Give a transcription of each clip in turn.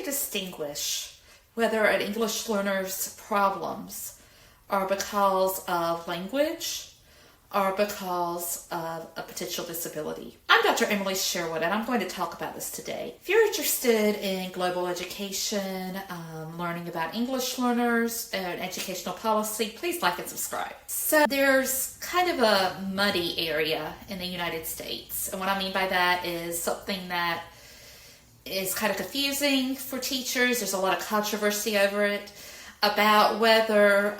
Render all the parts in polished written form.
to distinguish whether an English learner's problems are because of language or because of a potential disability. I'm Dr. Emily Sherwood, and I'm going to talk about this today. If you're interested in global education, learning about English learners, and educational policy, please like and subscribe. So there's kind of a muddy area in the United States, and what I mean by that is something that is kind of confusing for teachers. There's a lot of controversy over it about whether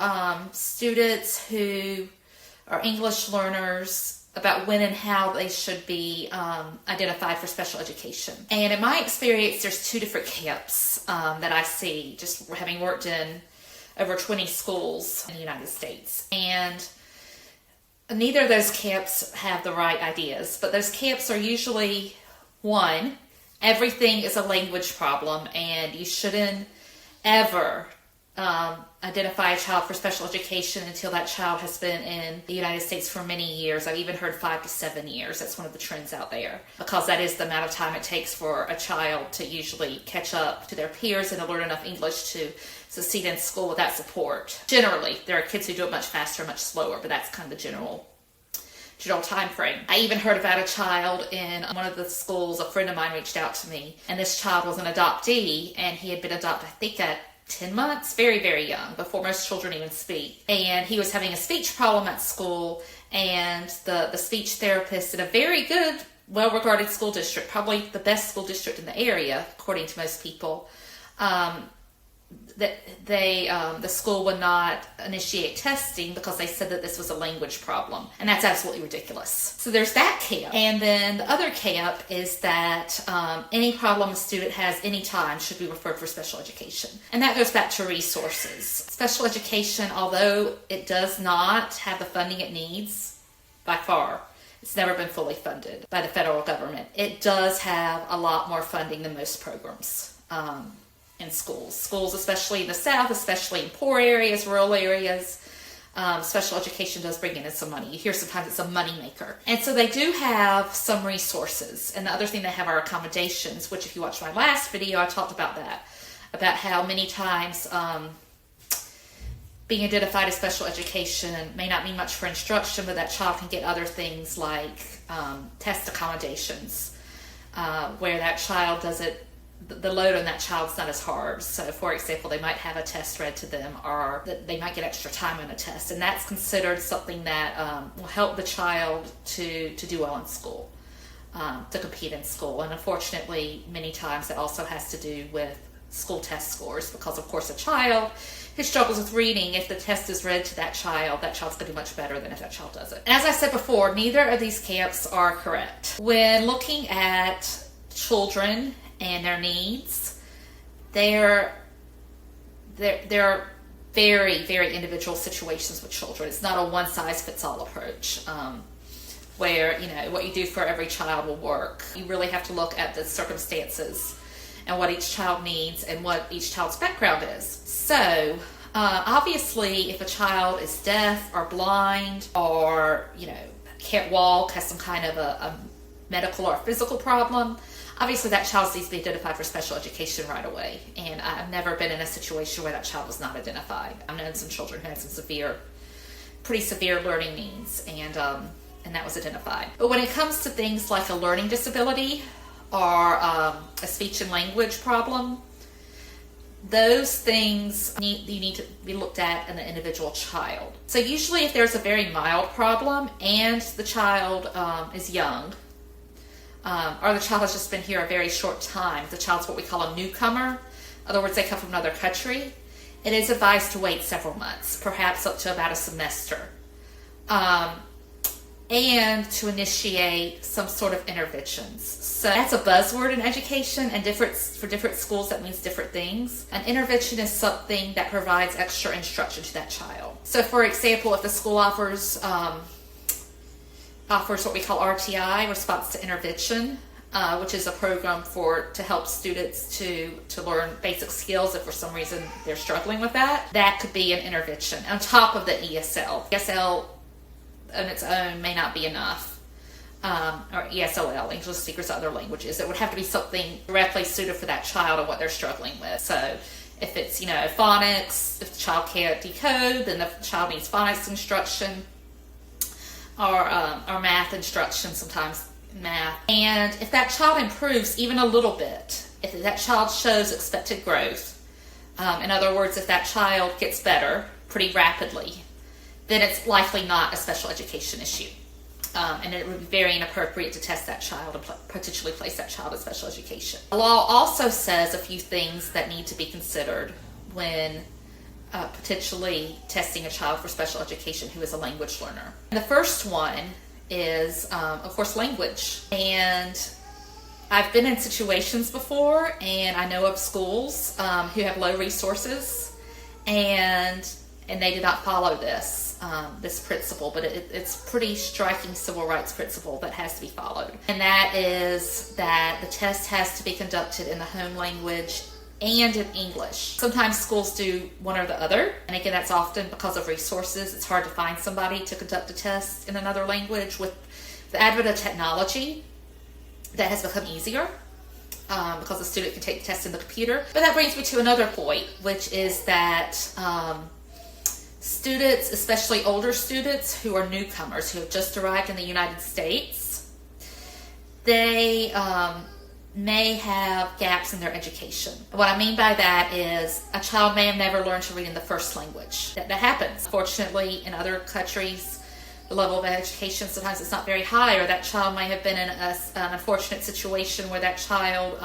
students who are English learners, about when and how they should be identified for special education. And in my experience, there's two different camps that I see, just having worked in over 20 schools in the United States. And neither of those camps have the right ideas, but those camps are usually, one, everything is a language problem and you shouldn't ever identify a child for special education until that child has been in the United States for many years. I've even heard 5 to 7 years. That's one of the trends out there, because that is the amount of time it takes for a child to usually catch up to their peers and to learn enough English to succeed in school without support. Generally, there are kids who do it much faster, much slower, but that's kind of the general time frame. I even heard about a child in one of the schools. A friend of mine reached out to me, and this child was an adoptee, and he had been adopted, I think, at 10 months, very, very young, before most children even speak. And he was having a speech problem at school, and the speech therapist in a very good, well-regarded school district, probably the best school district in the area, according to most people, the school would not initiate testing because they said that this was a language problem, and that's absolutely ridiculous. So there's that camp, and then the other camp is that any problem a student has anytime should be referred for special education, and that goes back to resources. Special education, although it does not have the funding it needs by far, it's never been fully funded by the federal government. It does have a lot more funding than most programs in schools, especially in the South, especially in poor areas, rural areas. Special education does bring in some money. You hear sometimes it's a money maker. And so they do have some resources. And the other thing they have are accommodations, which if you watch my last video, I talked about that, about how many times being identified as special education may not mean much for instruction, but that child can get other things like test accommodations, where that child doesn't, the load on that child's not as hard. So, for example, they might have a test read to them, or they might get extra time on a test, and that's considered something that will help the child to do well in school, to compete in school. And unfortunately, many times that also has to do with school test scores, because, of course, a child who struggles with reading, if the test is read to that child's going to do much better than if that child doesn't. And as I said before, neither of these camps are correct. When looking at children and their needs, there are very, very individual situations with children. It's not a one-size-fits-all approach, where, what you do for every child will work. You really have to look at the circumstances and what each child needs and what each child's background is. So, obviously, if a child is deaf or blind or, can't walk, has some kind of a medical or physical problem, obviously that child needs to be identified for special education right away. And I've never been in a situation where that child was not identified. I've known some children who had some pretty severe learning needs, and that was identified. But when it comes to things like a learning disability or a speech and language problem, those things you need to be looked at in the individual child. So usually if there's a very mild problem and the child is young, or the child has just been here a very short time, the child's what we call a newcomer, in other words, they come from another country, it is advised to wait several months, perhaps up to about a semester, and to initiate some sort of interventions. So that's a buzzword in education, and for different schools that means different things. An intervention is something that provides extra instruction to that child. So for example, if the school offers what we call RTI, response to intervention, which is a program to help students to learn basic skills if for some reason they're struggling with that. That could be an intervention on top of the ESL. ESL on its own may not be enough. or ESOL, English Speakers of Other Languages. It would have to be something directly suited for that child and what they're struggling with. So if it's, phonics, if the child can't decode, then the child needs phonics instruction, or math instruction, sometimes math. And if that child improves even a little bit, if that child shows expected growth, in other words, if that child gets better pretty rapidly, then it's likely not a special education issue. And it would be very inappropriate to test that child and potentially place that child in special education. The law also says a few things that need to be considered when potentially testing a child for special education who is a language learner. And the first one is, of course, language. And I've been in situations before, and I know of schools who have low resources, and they did not follow this principle, but it's pretty striking civil rights principle that has to be followed. And that is that the test has to be conducted in the home language and in English. Sometimes schools do one or the other, and again, that's often because of resources. It's hard to find somebody to conduct a test in another language. With the advent of technology, that has become easier because the student can take the test in the computer. But that brings me to another point, which is that students, especially older students who are newcomers, who have just arrived in the United States, they may have gaps in their education. What I mean by that is a child may have never learned to read in the first language. That happens. Fortunately, in other countries, the level of education, sometimes it's not very high, or that child may have been in an unfortunate situation where that child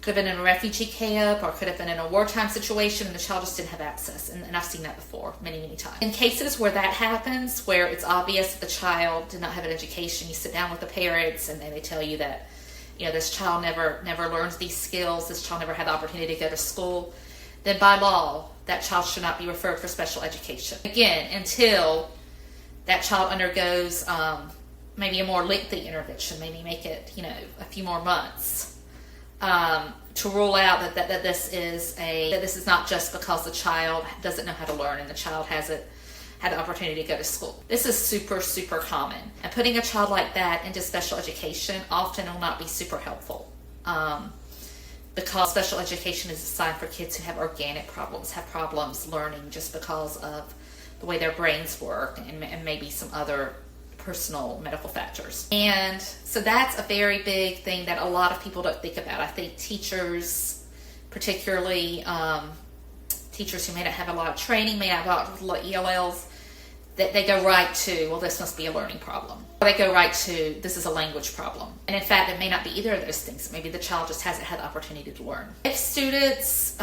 could have been in a refugee camp, or could have been in a wartime situation, and the child just didn't have access. And I've seen that before many, many times. In cases where that happens, where it's obvious that the child did not have an education, you sit down with the parents and they tell you that, this child never learns these skills, this child never had the opportunity to go to school, then by law, that child should not be referred for special education. Again, until that child undergoes maybe a more lengthy intervention, maybe make it, a few more months, to rule out that this is not just because the child doesn't know how to learn and the child hasn't had the opportunity to go to school. This is super, super common. And putting a child like that into special education often will not be super helpful. Because special education is designed for kids who have organic problems, have problems learning just because of the way their brains work, and maybe some other personal medical factors. And so that's a very big thing that a lot of people don't think about. I think teachers, particularly teachers who may not have a lot of training, may not have a lot of ELLs, that they go right to, well, this must be a learning problem. Or they go right to, this is a language problem. And in fact, it may not be either of those things. Maybe the child just hasn't had the opportunity to learn. If students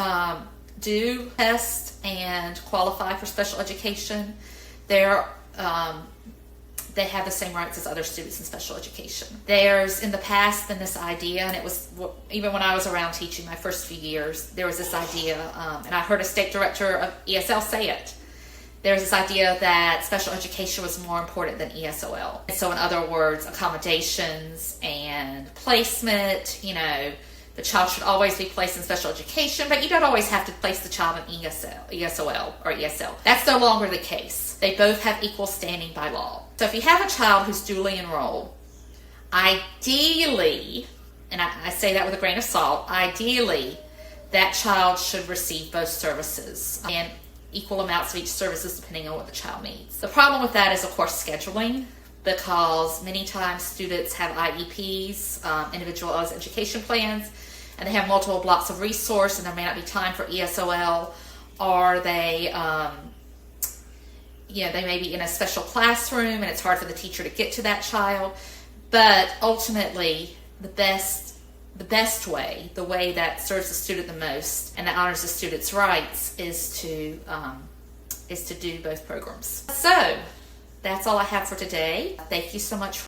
do test and qualify for special education, they have the same rights as other students in special education. There's in the past been this idea, and it was even when I was around teaching my first few years, there was this idea, and I heard a state director of ESL say it. There's this idea that special education was more important than ESOL. And so in other words, accommodations and placement, the child should always be placed in special education, but you don't always have to place the child in ESOL or ESL. That's no longer the case. They both have equal standing by law. So if you have a child who's duly enrolled, ideally, and I say that with a grain of salt, ideally, that child should receive both services and equal amounts of each services depending on what the child needs. The problem with that is, of course, scheduling, because many times students have IEPs, individualized education plans, and they have multiple blocks of resource, and there may not be time for ESOL, or they may be in a special classroom and it's hard for the teacher to get to that child. But ultimately, the best way, the way that serves the student the most and that honors the student's rights, is to do both programs. So that's all I have for today. Thank you so much